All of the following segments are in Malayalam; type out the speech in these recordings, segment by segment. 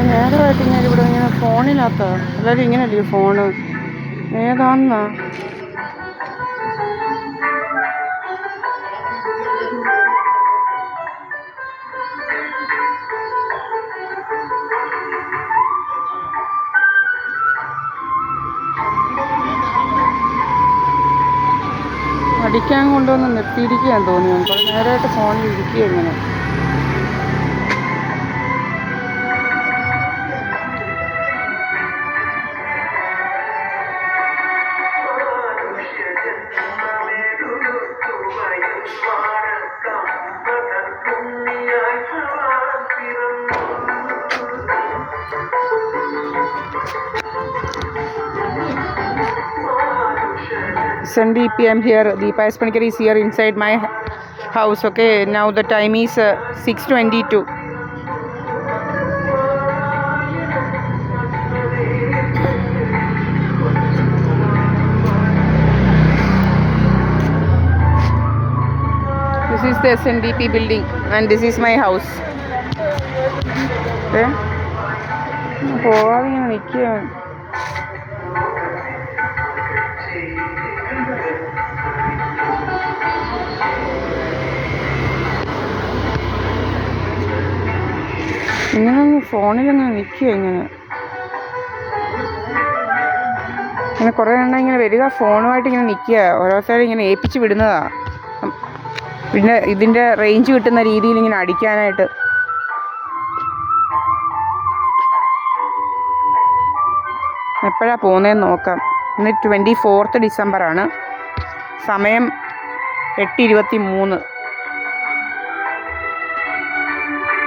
നേരമായിട്ട് ഇവിടെ ഇങ്ങനെ ഫോണിനകത്ത് എല്ലാവരും ഇങ്ങനെയല്ലേ ഫോണ് ഏതാന്നാ അടിക്കാൻ കൊണ്ടുവന്ന് നിർത്തിയിരിക്കാൻ തോന്നി. കുറേ നേരമായിട്ട് ഫോണിൽ ഇരിക്കുക ഇങ്ങനെ. SNDP, I'm here. Deepa S. Panikar is here inside my house. Okay, now the time is 6:22. This is the SNDP building and this is my house. Okay. പോവാതെ ഇങ്ങനെ നിൽക്കുക. ഇങ്ങനെ ഫോണിലിങ്ങനെ നിൽക്കുക ഇങ്ങനെ കുറേ എണ്ണം ഇങ്ങനെ വരിക ഫോണുമായിട്ട് ഇങ്ങനെ നിൽക്കുക. ഓരോരുത്തരും ഇങ്ങനെ ഏൽപ്പിച്ച് വിടുന്നതാ. പിന്നെ ഇതിൻ്റെ റേഞ്ച് കിട്ടുന്ന രീതിയിൽ ഇങ്ങനെ അടിക്കാനായിട്ട്. എപ്പോഴാണ് പോകുന്നതെന്ന് നോക്കാം. ഇന്ന് 24 ഡിസംബറാണ്. സമയം 8:23.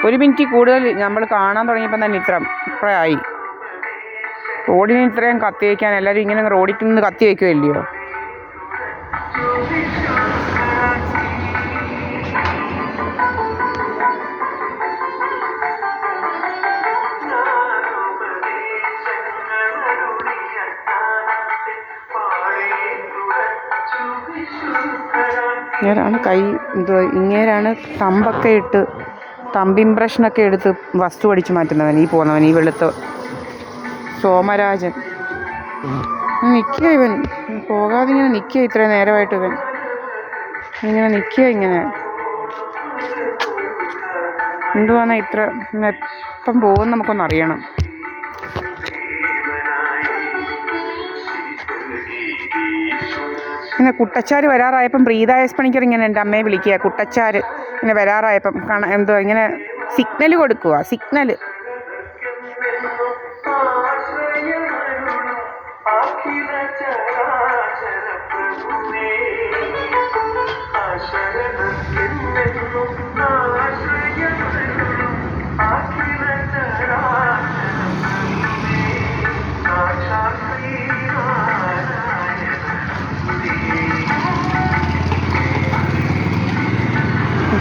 1 മിനിറ്റ് കൂടുതൽ നമ്മൾ കാണാൻ തുടങ്ങിയപ്പോൾ തന്നെ ഇത്രയായി. റോഡിന് ഇത്രയും കത്തി വയ്ക്കാൻ എല്ലാവരും ഇങ്ങനെ റോഡിൽ നിന്ന് കത്തി വയ്ക്കുമല്ലയോ. ഇങ്ങേരാണ് കൈ ഇങ്ങേരാണ് തമ്പൊക്കെ ഇട്ട് തമ്പ് ഇംപ്രഷനൊക്കെ എടുത്ത് വസ്തു അടിച്ച് മാറ്റുന്നവൻ. ഈ പോകുന്നവൻ ഈ വെളുത്ത സോമരാജൻ നിൽക്കുക. ഇവൻ പോകാതെ ഇങ്ങനെ നിൽക്കുക. ഇത്രയും നേരമായിട്ട് ഇവൻ ഇങ്ങനെ നിൽക്കുക. ഇങ്ങനെ എന്തുവാന്നാ ഇത്ര എപ്പം പോകുമെന്ന് നമുക്കൊന്നറിയണം. ഇങ്ങനെ കുട്ടച്ചാർ വരാറായപ്പം പ്രീത എസ് പണിക്കർ ഇങ്ങനെ എൻ്റെ അമ്മയെ വിളിക്കുക. കുട്ടച്ചാർ ഇങ്ങനെ വരാറായപ്പം എന്തോ ഇങ്ങനെ സിഗ്നൽ കൊടുക്കുക. സിഗ്നൽ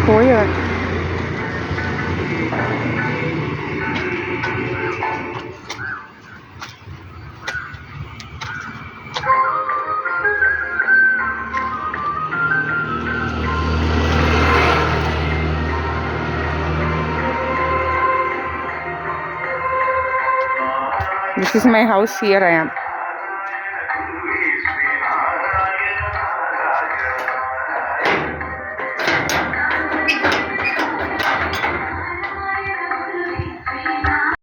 പോയോ. This is my house. Here I am.